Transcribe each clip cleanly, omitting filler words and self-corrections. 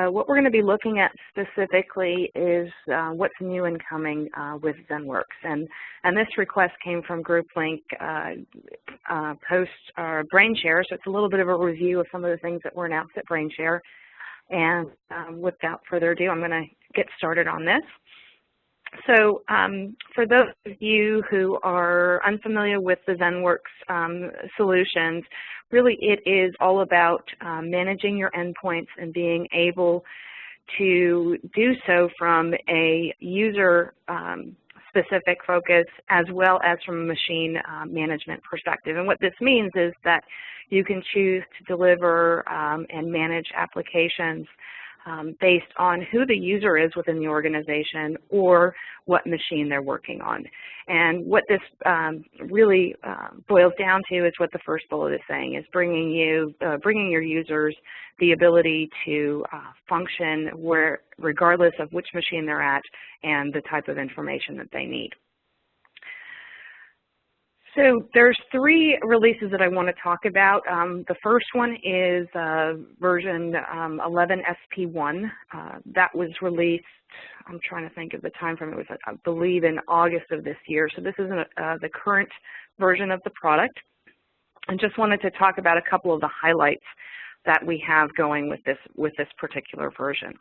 What we're going to be looking at specifically is what's new and coming with ZENworks. And this request came from GroupLink post BrainShare, so it's a little bit of a review of some of the things that were announced at BrainShare. And without further ado, I'm going to get started on this. So for those of you who are unfamiliar with the ZENworks solutions, really it is all about managing your endpoints and being able to do so from a user specific focus as well as from a machine management perspective. And what this means is that you can choose to deliver and manage applications based on who the user is within the organization or what machine they're working on. And what this really boils down to is what the first bullet is saying, is bringing your users the ability to function regardless of which machine they're at and the type of information that they need. So there's three releases that I want to talk about. The first one is version 11 SP1. That was released, I'm trying to think of the time frame, it was, I believe, in August of this year. So this is the current version of the product. I just wanted to talk about a couple of the highlights that we have going with this particular version.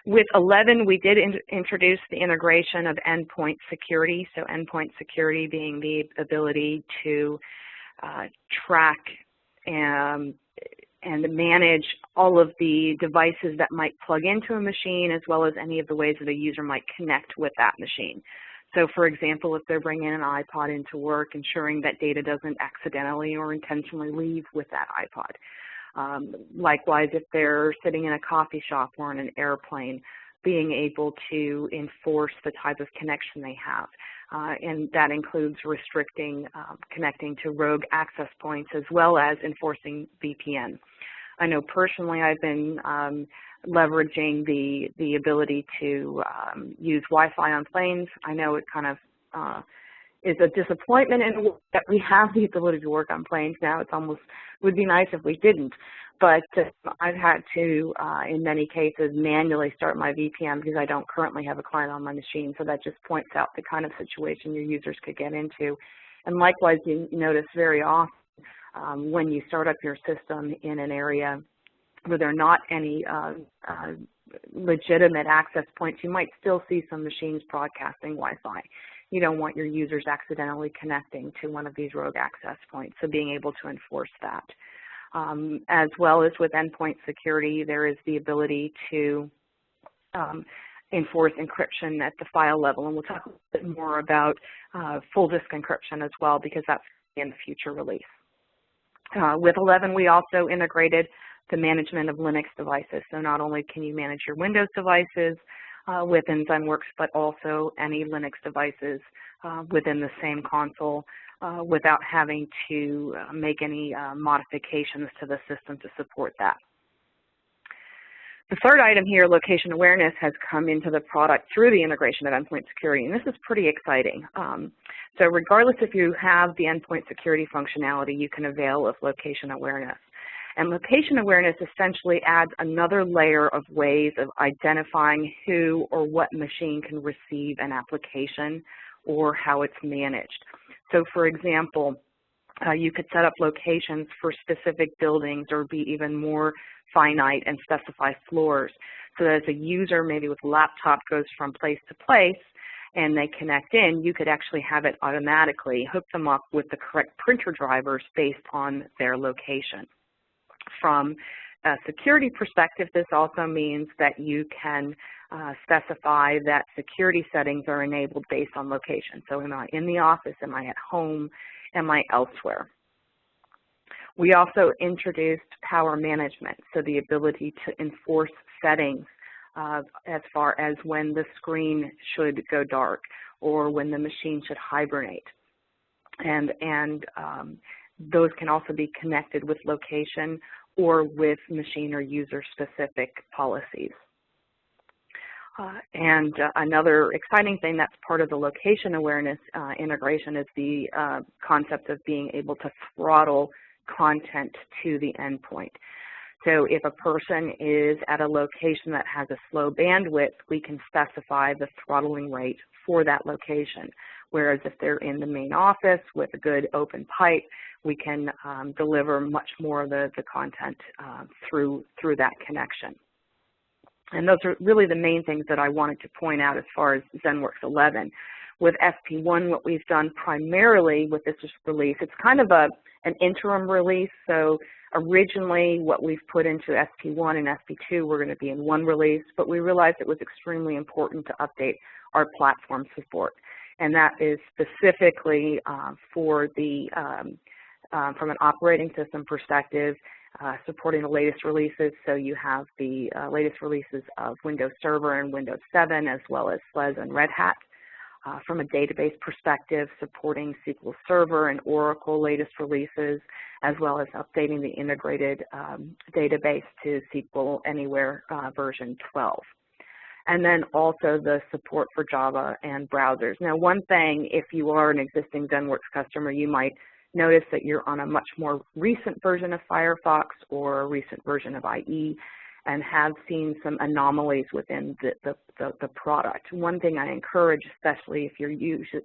With 11, we did introduce the integration of endpoint security. So endpoint security being the ability to track and manage all of the devices that might plug into a machine, as well as any of the ways that a user might connect with that machine. So for example, if they're bringing an iPod into work, ensuring that data doesn't accidentally or intentionally leave with that iPod. Likewise, if they're sitting in a coffee shop or in an airplane, being able to enforce the type of connection they have. And that includes restricting connecting to rogue access points as well as enforcing VPN. I know personally I've been leveraging the ability to use Wi-Fi on planes. I know it kind of is a disappointment in that we have the ability to work on planes now. It's almost would be nice if we didn't, but I've had to, in many cases, manually start my VPN because I don't currently have a client on my machine. So that just points out the kind of situation your users could get into. And likewise, you notice very often when you start up your system in an area where there are not any legitimate access points, you might still see some machines broadcasting Wi-Fi. You don't want your users accidentally connecting to one of these rogue access points, so being able to enforce that. As well as with endpoint security, there is the ability to enforce encryption at the file level, and we'll talk a bit more about full disk encryption as well, because that's in the future release. With 11, we also integrated the management of Linux devices, so not only can you manage your Windows devices within ZENworks, but also any Linux devices within the same console without having to make any modifications to the system to support that. The third item here, location awareness, has come into the product through the integration of endpoint security, and this is pretty exciting. So regardless if you have the endpoint security functionality, you can avail of location awareness. And location awareness essentially adds another layer of ways of identifying who or what machine can receive an application or how it's managed. So for example, you could set up locations for specific buildings or be even more finite and specify floors. So that as a user, maybe with a laptop, goes from place to place and they connect in, you could actually have it automatically hook them up with the correct printer drivers based on their location. From a security perspective, this also means that you can specify that security settings are enabled based on location. So am I in the office? Am I at home? Am I elsewhere? We also introduced power management, so the ability to enforce settings as far as when the screen should go dark or when the machine should hibernate. And those can also be connected with location or with machine or user-specific policies. Another exciting thing that's part of the location awareness integration is the concept of being able to throttle content to the endpoint. So if a person is at a location that has a slow bandwidth, we can specify the throttling rate for that location. Whereas if they're in the main office with a good open pipe, we can deliver much more of the content through that connection. And those are really the main things that I wanted to point out as far as ZENworks 11. With SP1, what we've done primarily with this release, it's kind of an interim release. So originally what we've put into SP1 and SP2 were going to be in one release, but we realized it was extremely important to update our platform support. And that is specifically for the, from an operating system perspective, supporting the latest releases. So you have the latest releases of Windows Server and Windows 7, as well as SLES and Red Hat. From a database perspective, supporting SQL Server and Oracle latest releases, as well as updating the integrated database to SQL Anywhere version 12. And then also the support for Java and browsers. Now, one thing, if you are an existing ZENworks customer, you might notice that you're on a much more recent version of Firefox or a recent version of IE, and have seen some anomalies within the product. One thing I encourage, especially if you're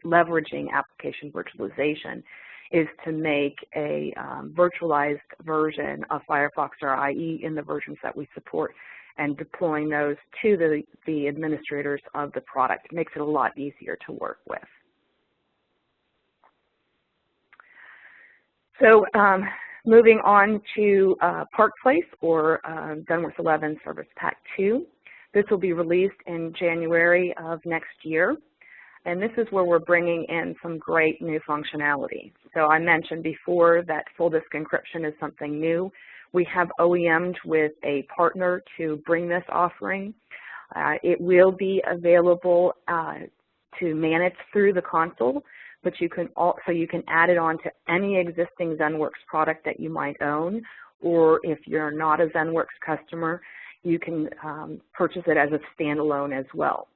leveraging application virtualization, is to make a virtualized version of Firefox or IE in the versions that we support, and deploying those to the administrators of the product. It makes it a lot easier to work with. So moving on to Park Place, or ZENworks 11 Service Pack 2. This will be released in January of next year. And this is where we're bringing in some great new functionality. So I mentioned before that full disk encryption is something new. We have OEM'd with a partner to bring this offering. It will be available to manage through the console, but you can add it on to any existing ZENworks product that you might own, or if you're not a ZENworks customer, you can purchase it as a standalone as well.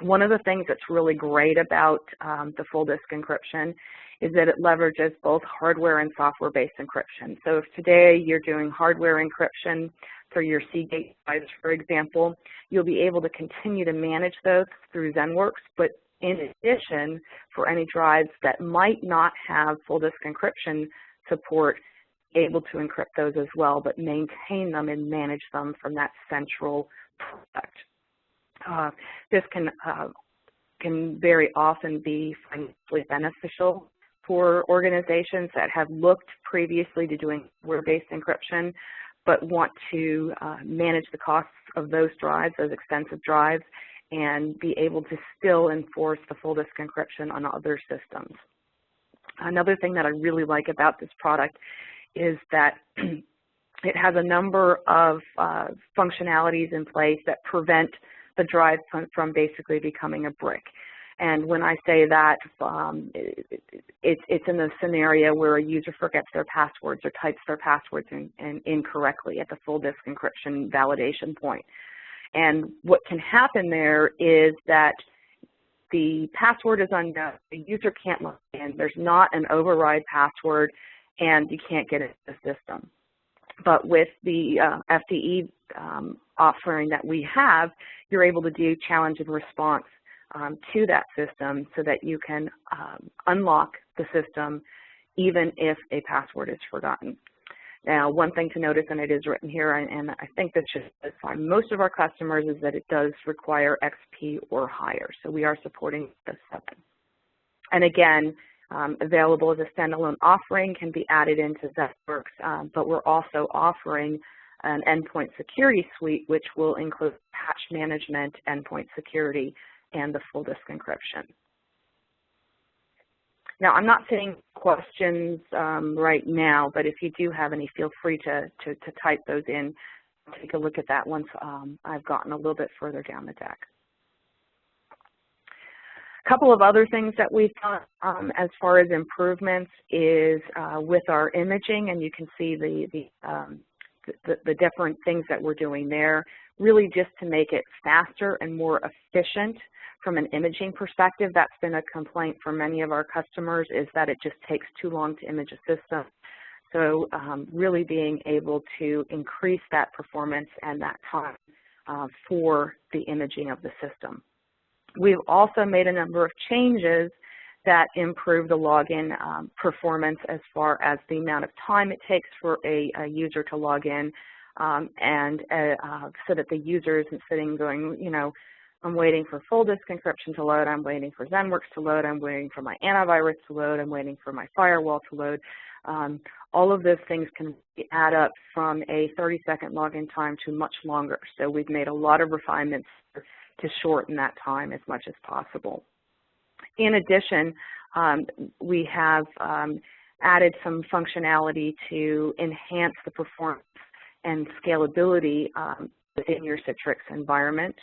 One of the things that's really great about the full disk encryption is that it leverages both hardware and software-based encryption. So if today you're doing hardware encryption for your Seagate drives, for example, you'll be able to continue to manage those through ZENworks, but in addition, for any drives that might not have full disk encryption support, able to encrypt those as well, but maintain them and manage them from that central product. This can very often be financially beneficial for organizations that have looked previously to doing hardware-based encryption, but want to manage the costs of those drives, those expensive drives, and be able to still enforce the full disk encryption on other systems. Another thing that I really like about this product is that it has a number of functionalities in place that prevent the drive from basically becoming a brick. And when I say that, it's in a scenario where a user forgets their passwords or types their passwords incorrectly at the full disk encryption validation point. And what can happen there is that the password is unknown, the user can't log in, there's not an override password, and you can't get into the system. But with the FDE offering that we have, you're able to do challenge and response to that system so that you can unlock the system even if a password is forgotten. Now, one thing to notice, and it is written here, and I think this should satisfy most of our customers, is that it does require XP or higher. So we are supporting the 7. And again, available as a standalone offering, can be added into ZENworks, but we're also offering an endpoint security suite, which will include patch management, endpoint security, and the full disk encryption. Now, I'm not seeing questions right now, but if you do have any, feel free to type those in. Take a look at that once I've gotten a little bit further down the deck. A couple of other things that we've done as far as improvements is with our imaging, and you can see the different things that we're doing there, really just to make it faster and more efficient from an imaging perspective. That's been a complaint for many of our customers, is that it just takes too long to image a system. So really being able to increase that performance and that time for the imaging of the system. We've also made a number of changes that improve the login performance as far as the amount of time it takes for a user to log in, and so that the user isn't sitting going, you know, I'm waiting for full disk encryption to load, I'm waiting for ZENworks to load, I'm waiting for my antivirus to load, I'm waiting for my firewall to load. All of those things can add up from a 30-second login time to much longer. So we've made a lot of refinements to shorten that time as much as possible. In addition, we have added some functionality to enhance the performance and scalability within your Citrix environment.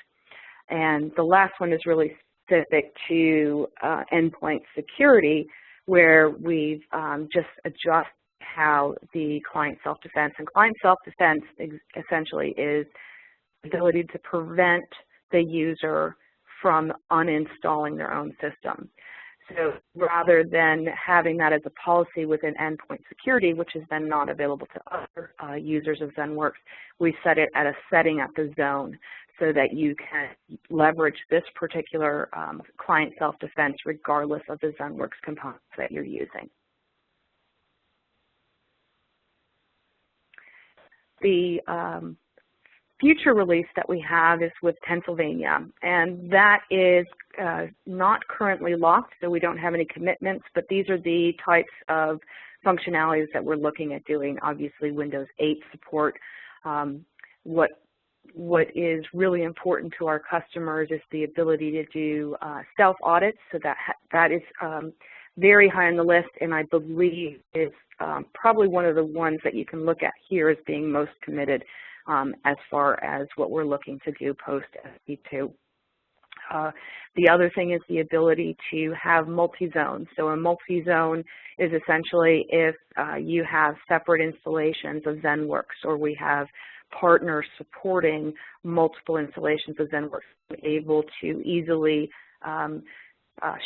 And the last one is really specific to endpoint security, where we've just adjusted how the client self-defense, and client self-defense essentially is the ability to prevent the user from uninstalling their own system. So rather than having that as a policy within endpoint security, which is then not available to other users of ZENworks, we set it at a setting at the zone so that you can leverage this particular client self-defense regardless of the ZENworks components that you're using. The future release that we have is with Pennsylvania, and that is not currently locked, so we don't have any commitments, but these are the types of functionalities that we're looking at doing. Obviously, Windows 8 support. What is really important to our customers is the ability to do stealth audits, so that is very high on the list, and I believe is probably one of the ones that you can look at here as being most committed as far as what we're looking to do post SP2. The other thing is the ability to have multi-zone. So a multi-zone is essentially if you have separate installations of ZENworks, or we have partners supporting multiple installations of ZENworks, able to easily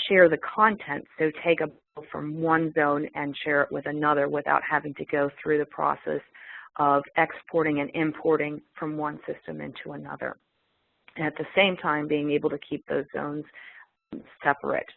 share the content, so take a bill from one zone and share it with another without having to go through the process of exporting and importing from one system into another. And at the same time, being able to keep those zones separate.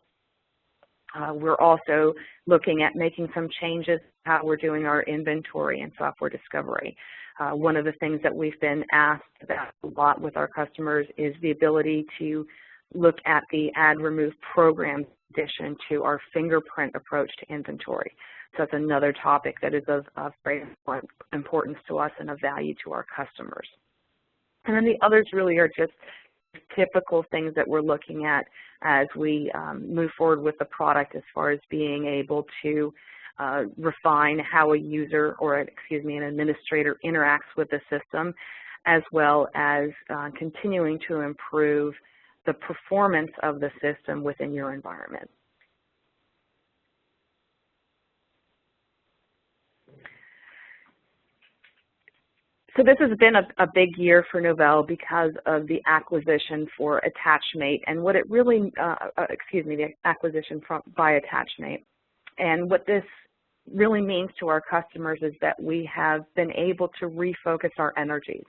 We're also looking at making some changes to how we're doing our inventory and software discovery. One of the things that we've been asked about a lot with our customers is the ability to look at the add remove program addition to our fingerprint approach to inventory. So that's another topic that is of great importance to us and of value to our customers. And then the others really are just typical things that we're looking at as we move forward with the product, as far as being able to refine how a user, or excuse me, an administrator interacts with the system, as well as continuing to improve the performance of the system within your environment. So this has been a big year for Novell because of the acquisition for Attachmate, and what it really, the acquisition by Attachmate. And what this really means to our customers is that we have been able to refocus our energies.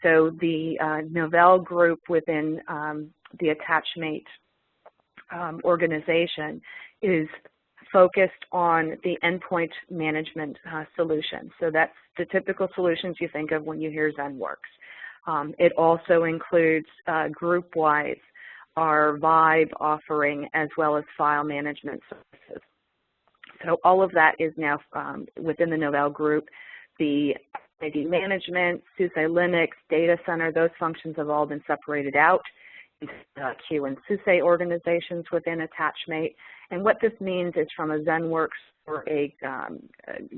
So the Novell group within the Attachmate organization is focused on the endpoint management solution. So that's the typical solutions you think of when you hear ZENworks. It also includes group-wise our Vibe offering, as well as file management services. So all of that is now within the Novell group. The ID management, SUSE Linux, data center, those functions have all been separated out into Q and SUSE organizations within Attachmate. And what this means is, from a ZENworks or a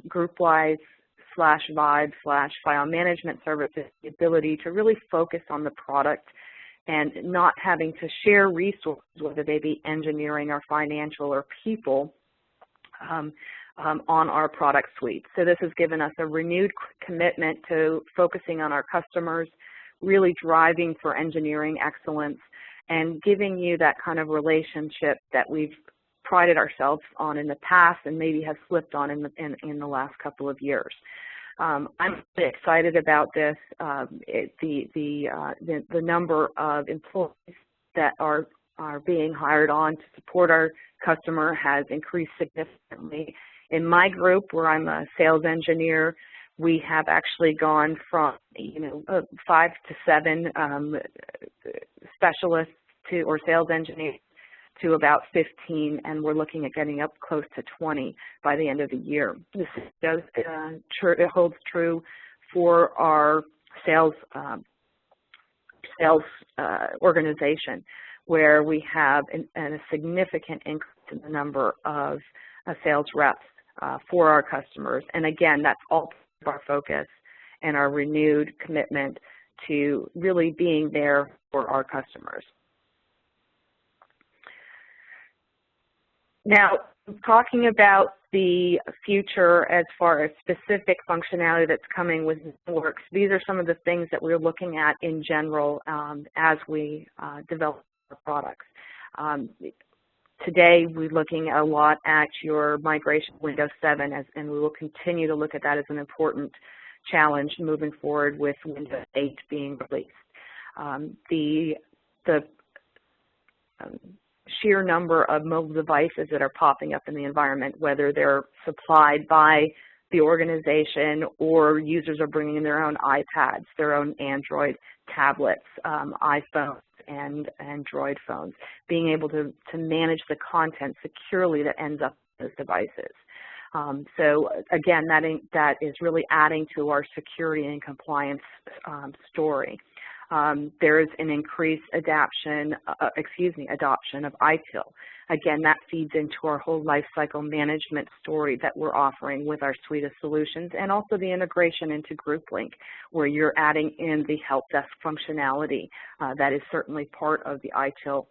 group-wise /Vibe /file management services, the ability to really focus on the product and not having to share resources, whether they be engineering or financial or people, on our product suite. So this has given us a renewed commitment to focusing on our customers, really driving for engineering excellence, and giving you that kind of relationship that we've prided ourselves on in the past and maybe have slipped on in the last couple of years. I'm really excited about this. The number of employees that are being hired on to support our customer has increased significantly. In my group, where I'm a sales engineer, we have actually gone from 5 to 7 specialists or sales engineers to about 15, and we're looking at getting up close to 20 by the end of the year. This it holds true for our sales organization, where we have a significant increase in the number of sales reps for our customers. And again, that's all our focus and our renewed commitment to really being there for our customers. Now, talking about the future as far as specific functionality that's coming with ZENworks, these are some of the things that we're looking at in general as we develop our products. Today, we're looking a lot at your migration to Windows 7, and we will continue to look at that as an important challenge moving forward with Windows 8 being released. The sheer number of mobile devices that are popping up in the environment, whether they're supplied by the organization or users are bringing in their own iPads, their own Android tablets, iPhones, and Android phones, being able to manage the content securely that ends up in those devices. So again, that is really adding to our security and compliance story. There is an increased adoption of ITIL. Again, that feeds into our whole lifecycle management story that we're offering with our suite of solutions, and also the integration into GroupLink, where you're adding in the help desk functionality. That is certainly part of the ITIL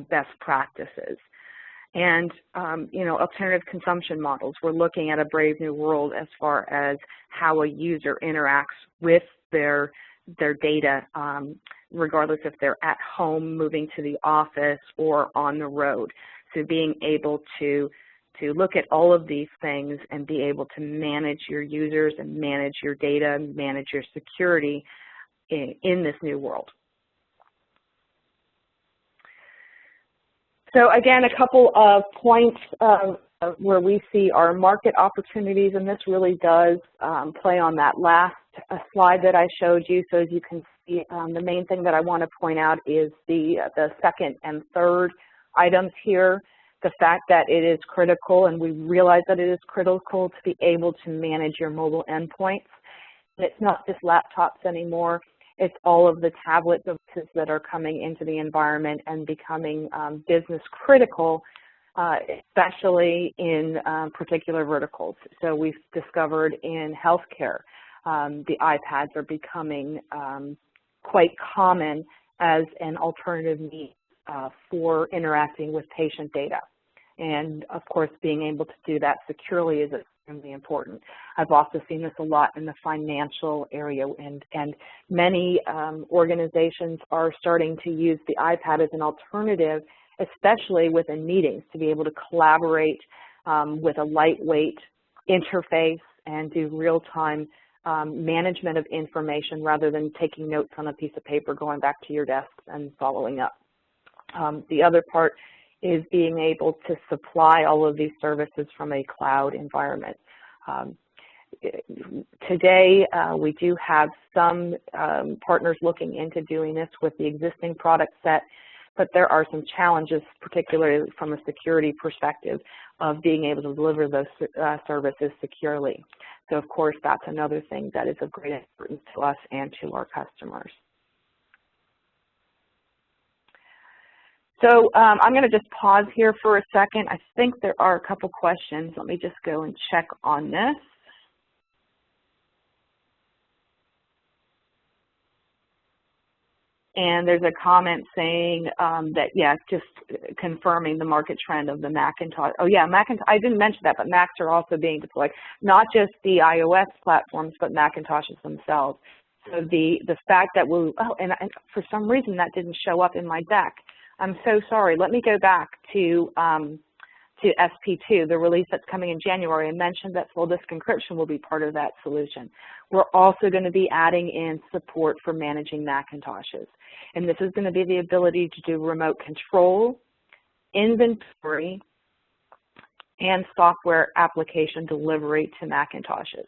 best practices. And, alternative consumption models. We're looking at a brave new world as far as how a user interacts with their data, regardless if they're at home, moving to the office, or on the road. So being able to look at all of these things and be able to manage your users and manage your data and manage your security in this new world. So again, a couple of points where we see our market opportunities, and this really does play on that last slide that I showed you. So as you can see, the main thing that I want to point out is the second and third items here, the fact that it is critical, and we realize that it is critical to be able to manage your mobile endpoints. And it's not just laptops anymore. It's all of the tablet devices that are coming into the environment and becoming business critical, especially in particular verticals. So we've discovered in healthcare, the iPads are becoming quite common as an alternative means for interacting with patient data. And of course, being able to do that securely is extremely important. I've also seen this a lot in the financial area, and many organizations are starting to use the iPad as an alternative, especially within meetings, to be able to collaborate with a lightweight interface and do real-time management of information rather than taking notes on a piece of paper, going back to your desk and following up. The other part is being able to supply all of these services from a cloud environment. Today, we do have some partners looking into doing this with the existing product set, but there are some challenges, particularly from a security perspective, of being able to deliver those services securely. So, of course, that's another thing that is of great importance to us and to our customers. So I'm going to just pause here for a second. I think there are a couple questions. Let me just go and check on this. And there's a comment saying that, yeah, just confirming the market trend of the Macintosh. Oh, yeah, Macintosh. I didn't mention that, but Macs are also being deployed, not just the iOS platforms, but Macintoshes themselves. So the fact that and for some reason that didn't show up in my deck. I'm so sorry. Let me go back to to SP2, the release that's coming in January, I mentioned that full disk encryption will be part of that solution. We're also going to be adding in support for managing Macintoshes. And this is going to be the ability to do remote control, inventory, and software application delivery to Macintoshes.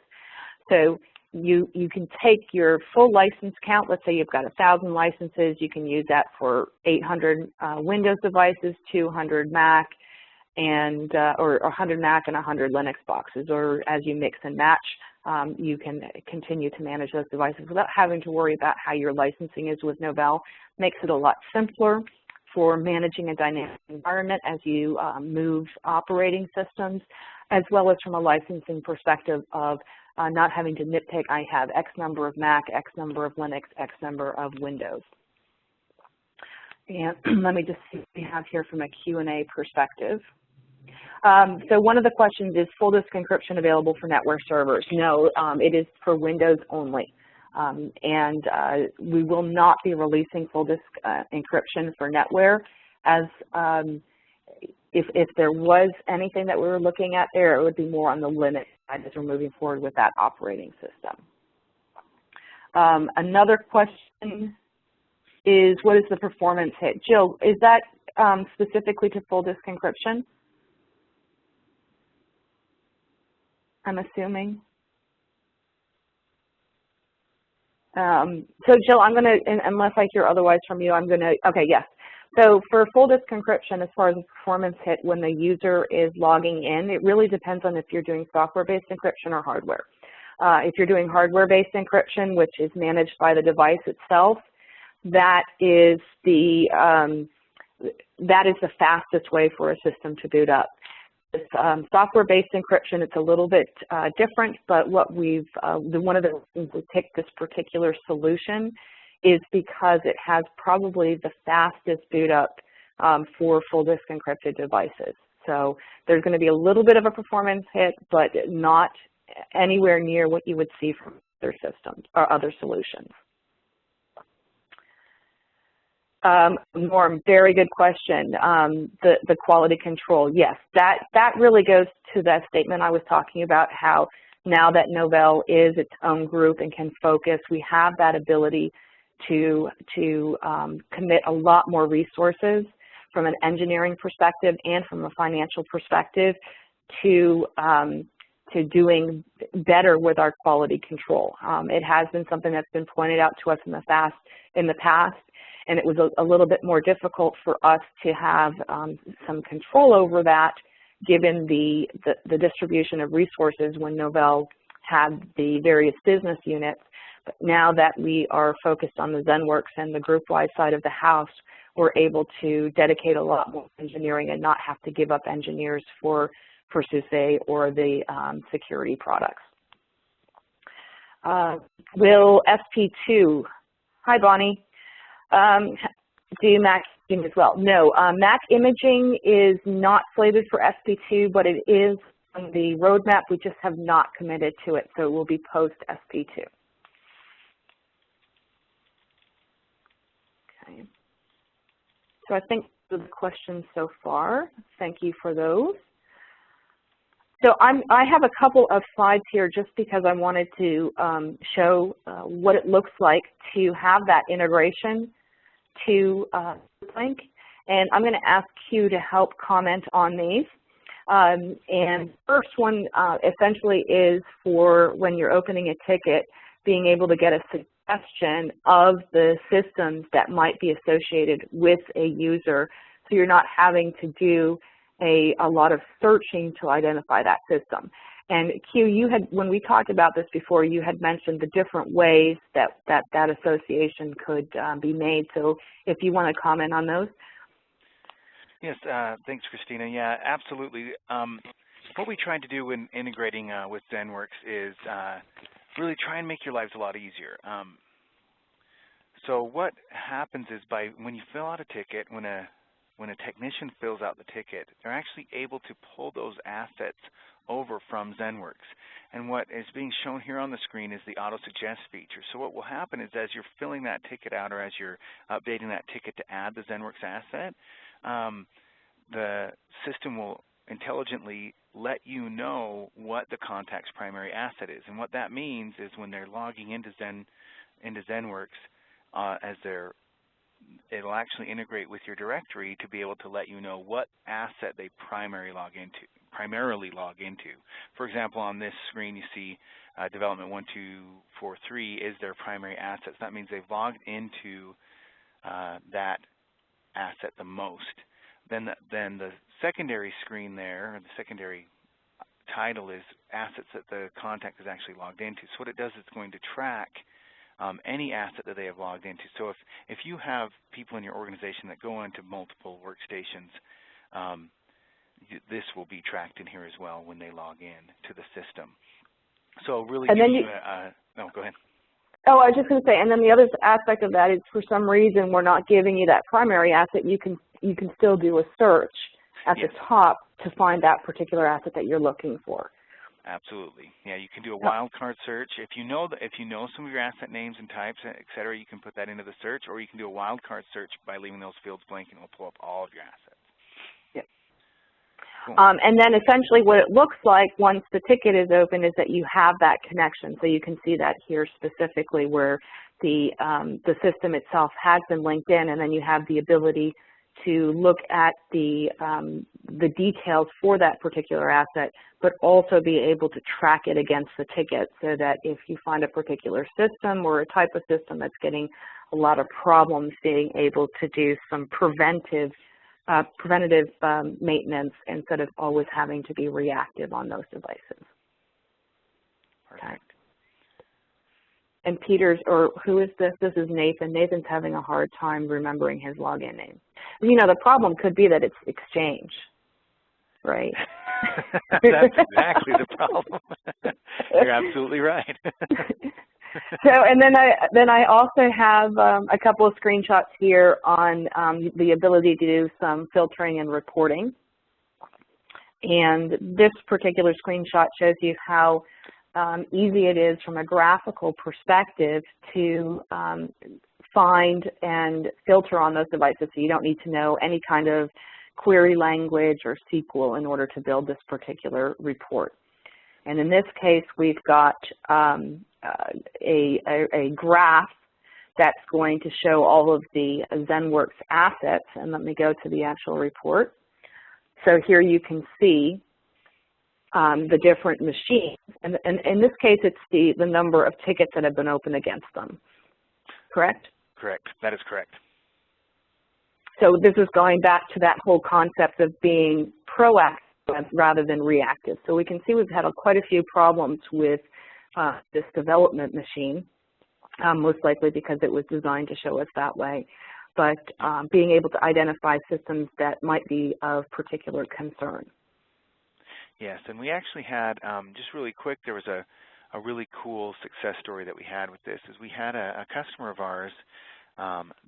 So you can take your full license count. Let's say you've got 1,000 licenses. You can use that for 800 Windows devices, 200 Mac, and or 100 Mac and 100 Linux boxes. Or as you mix and match, you can continue to manage those devices without having to worry about how your licensing is with Novell. Makes it a lot simpler for managing a dynamic environment as you move operating systems, as well as from a licensing perspective of not having to nitpick, I have X number of Mac, X number of Linux, X number of Windows. And let me just see what we have here from a Q&A perspective. So one of the questions is, full disk encryption available for network servers? No, it is for Windows only. And we will not be releasing full disk encryption for NetWare. As if there was anything that we were looking at there, it would be more on the Linux side as we're moving forward with that operating system. Another question is, what is the performance hit? Jill, is that specifically to full disk encryption? I'm assuming. So Jill, I'm going to, unless I hear otherwise from you, I'm going to, okay, yes. So for full disk encryption, as far as the performance hit when the user is logging in, it really depends on if you're doing software-based encryption or hardware. If you're doing hardware-based encryption, which is managed by the device itself, that is the fastest way for a system to boot up. Software-based encryption, it's a little bit different, but what we've, one of the reasons we picked this particular solution is because it has probably the fastest boot up for full disk encrypted devices. So there's going to be a little bit of a performance hit, but not anywhere near what you would see from other systems or other solutions. Norm, very good question. The quality control, yes, that really goes to that statement I was talking about, how now that Novell is its own group and can focus, we have that ability to commit a lot more resources from an engineering perspective and from a financial perspective to doing better with our quality control. It has been something that's been pointed out to us in the past, and it was a little bit more difficult for us to have some control over that, given the distribution of resources when Novell had the various business units. But now that we are focused on the ZENworks and the group-wide side of the house, we're able to dedicate a lot more engineering and not have to give up engineers for SUSE or the security products. Will SP2, hi Bonnie, do Mac imaging as well? No, Mac imaging is not slated for SP2, but it is on the roadmap. We just have not committed to it, so it will be post SP2. Okay. So I think those are the questions so far. Thank you for those. So I have a couple of slides here just because I wanted to show what it looks like to have that integration to GroupLink. And I'm going to ask Q to help comment on these. And first one essentially is for when you're opening a ticket, being able to get a suggestion of the systems that might be associated with a user, so you're not having to do a lot of searching to identify that system. And Q, you had, when we talked about this before, you had mentioned the different ways that association could be made. So if you want to comment on those. Yes, thanks, Christina. Yeah, absolutely. What we tried to do when integrating with ZENworks is really try and make your lives a lot easier. So what happens is when you fill out a ticket, when a technician fills out the ticket, they're actually able to pull those assets over from ZENworks. And what is being shown here on the screen is the Autosuggest feature. So what will happen is as you're filling that ticket out or as you're updating that ticket to add the ZENworks asset, the system will intelligently let you know what the contact's primary asset is. And what that means is when they're logging into ZENworks, it'll actually integrate with your directory to be able to let you know what asset they primarily log into. For example, on this screen you see development 1243 is their primary asset. So that means they've logged into that asset the most. Then the secondary screen there, or the secondary title, is assets that the contact is actually logged into. So what it does is it's going to track any asset that they have logged into. So if you have people in your organization that go into multiple workstations, this will be tracked in here as well when they log in to the system. So really, and then no, go ahead. Oh, I was just going to say, and then the other aspect of that is, for some reason, we're not giving you that primary asset. You can still do a search at the top to find that particular asset that you're looking for. Absolutely. Yeah, you can do a wildcard search. If you know some of your asset names and types, et cetera, you can put that into the search, or you can do a wildcard search by leaving those fields blank, and it will pull up all of your assets. Yep. Cool. And then essentially what it looks like once the ticket is open is that you have that connection. So you can see that here specifically where the system itself has been linked in, and then you have the ability to look at the details for that particular asset, but also be able to track it against the ticket, so that if you find a particular system or a type of system that's getting a lot of problems, being able to do some preventative maintenance instead of always having to be reactive on those devices. Perfect. Okay. And Peter's, or who is this? This is Nathan. Nathan's having a hard time remembering his login name. You know, the problem could be that it's Exchange, right? That's exactly the problem. You're absolutely right. So, and then I also have a couple of screenshots here on the ability to do some filtering and reporting. And this particular screenshot shows you how easy it is from a graphical perspective to find and filter on those devices. So you don't need to know any kind of query language or SQL in order to build this particular report. And in this case, we've got a graph that's going to show all of the ZENworks assets. And let me go to the actual report. So here you can see the different machines. And in this case, it's the number of tickets that have been opened against them. Correct? Correct. That is correct. So this is going back to that whole concept of being proactive rather than reactive. So we can see we've had quite a few problems with this development machine, most likely because it was designed to show us that way. But being able to identify systems that might be of particular concern. Yes, and we actually had, just really quick, there was a really cool success story that we had with this. Is we had a customer of ours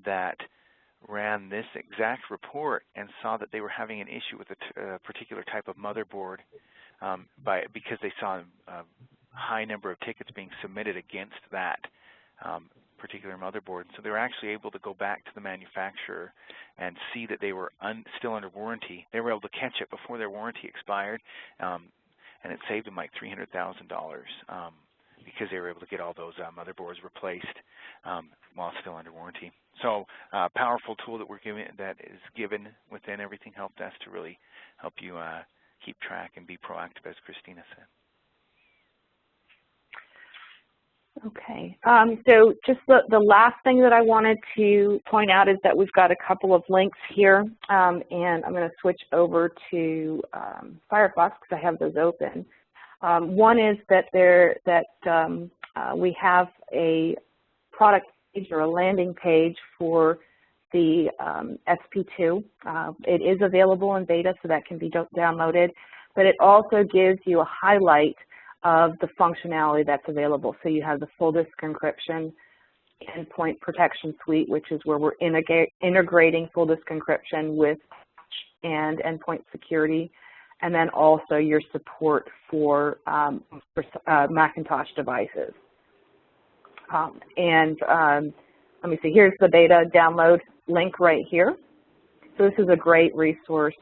that ran this exact report and saw that they were having an issue with a particular type of motherboard because they saw a high number of tickets being submitted against that particular motherboard. So they were actually able to go back to the manufacturer and see that they were still under warranty. They were able to catch it before their warranty expired, and it saved them like $300,000 because they were able to get all those motherboards replaced while still under warranty. So powerful tool that is given within Everything Help Desk to really help you keep track and be proactive, as Christina said. Okay, so just the last thing that I wanted to point out is that we've got a couple of links here, and I'm going to switch over to Firefox because I have those open. One is that we have a product page or a landing page for the SP2. It is available in beta, so that can be downloaded, but it also gives you a highlight of the functionality that's available. So you have the full disk encryption, endpoint protection suite, which is where we're integrating full disk encryption with and endpoint security, and then also your support for Macintosh devices. Let me see, here's the beta download link right here. So this is a great resource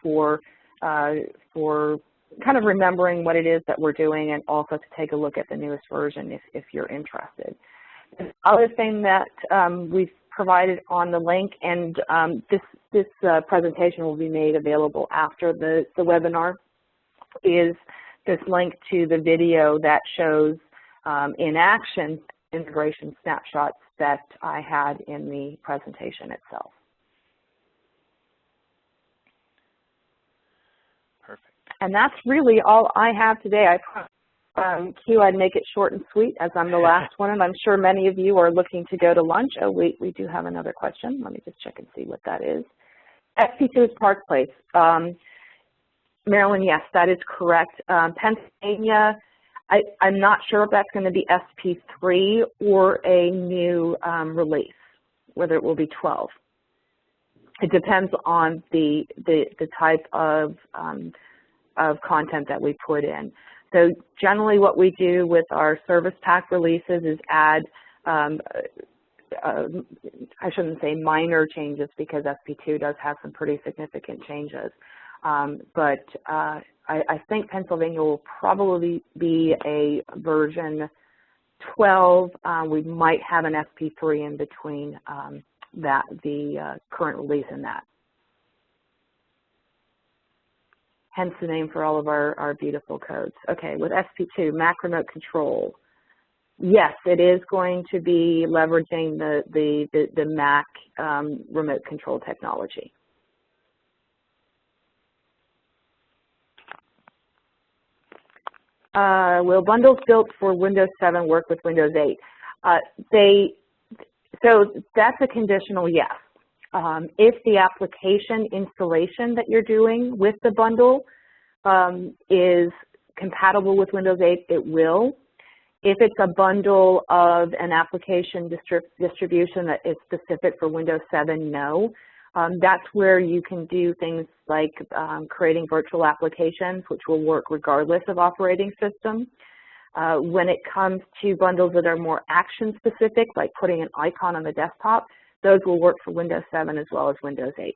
for for kind of remembering what it is that we're doing, and also to take a look at the newest version if you're interested. The other thing that we've provided on the link, and this presentation will be made available after the webinar, is this link to the video that shows in action integration snapshots that I had in the presentation itself. Perfect. And that's really all I have today. I promised Q I'd make it short and sweet, as I'm the last one, and I'm sure many of you are looking to go to lunch. Oh, wait, we do have another question. Let me just check and see what that is. SP2 is Park Place. Maryland, yes, that is correct. Pennsylvania, I'm not sure if that's going to be SP3 or a new release, whether it will be 12. It depends on the type of content that we put in. So generally what we do with our service pack releases is add, I shouldn't say minor changes, because SP2 does have some pretty significant changes. But I think Pennsylvania will probably be a version 12. We might have an SP3 in between the current release and that. Hence the name for all of our beautiful codes. Okay, with SP2, Mac remote control. Yes, it is going to be leveraging the Mac remote control technology. Will bundles built for Windows 7 work with Windows 8? So that's a conditional yes. If the application installation that you're doing with the bundle is compatible with Windows 8, it will. If it's a bundle of an application distribution that is specific for Windows 7, no. That's where you can do things like creating virtual applications, which will work regardless of operating system. When it comes to bundles that are more action specific, like putting an icon on the desktop, those will work for Windows 7 as well as Windows 8.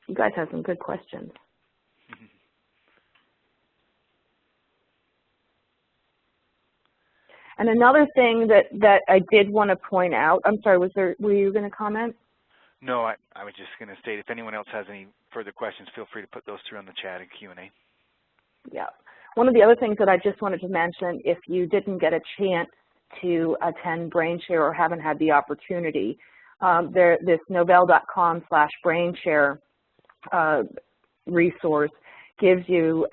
You guys have some good questions. And another thing that I did want to point out, I'm sorry, were you going to comment? No, I was just going to state, if anyone else has any further questions, feel free to put those through on the chat and Q&A. Yeah. One of the other things that I just wanted to mention, if you didn't get a chance to attend BrainShare or haven't had the opportunity, this novell.com/BrainShare resource gives you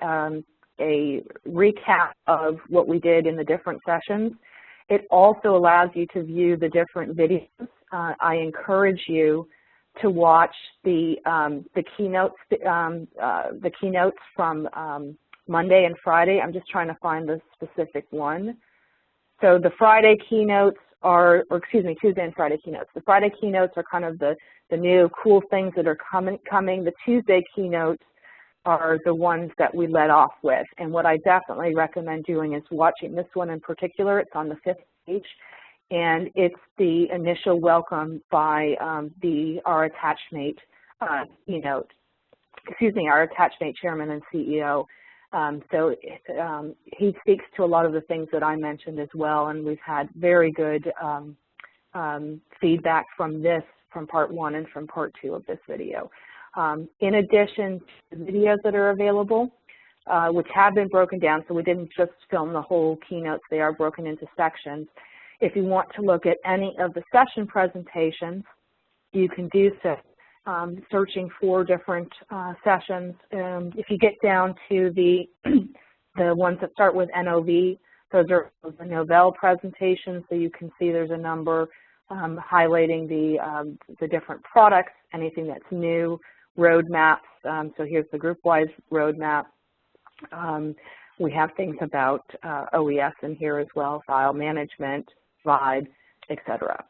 a recap of what we did in the different sessions. It also allows you to view the different videos. I encourage you to watch the keynotes from Monday and Friday. I'm just trying to find the specific one. So the Friday keynotes are, or excuse me, Tuesday and Friday keynotes. The Friday keynotes are kind of the new cool things that are coming. The Tuesday keynotes are the ones that we led off with. And what I definitely recommend doing is watching this one in particular. It's on the 5th page, and it's the initial welcome by our attachmate keynote. Excuse me, our attachmate chairman and CEO. So he speaks to a lot of the things that I mentioned as well, and we've had very good feedback from part 1 and from part 2 of this video. In addition to the videos that are available, which have been broken down, so we didn't just film the whole keynotes, they are broken into sections. If you want to look at any of the session presentations, you can do so, searching for different sessions. If you get down to the ones that start with NOV, those are the Novell presentations, so you can see there's a number highlighting the different products, anything that's new, roadmaps. So here's the group-wise roadmap. We have things about OES in here as well, file management, VIBE, etc.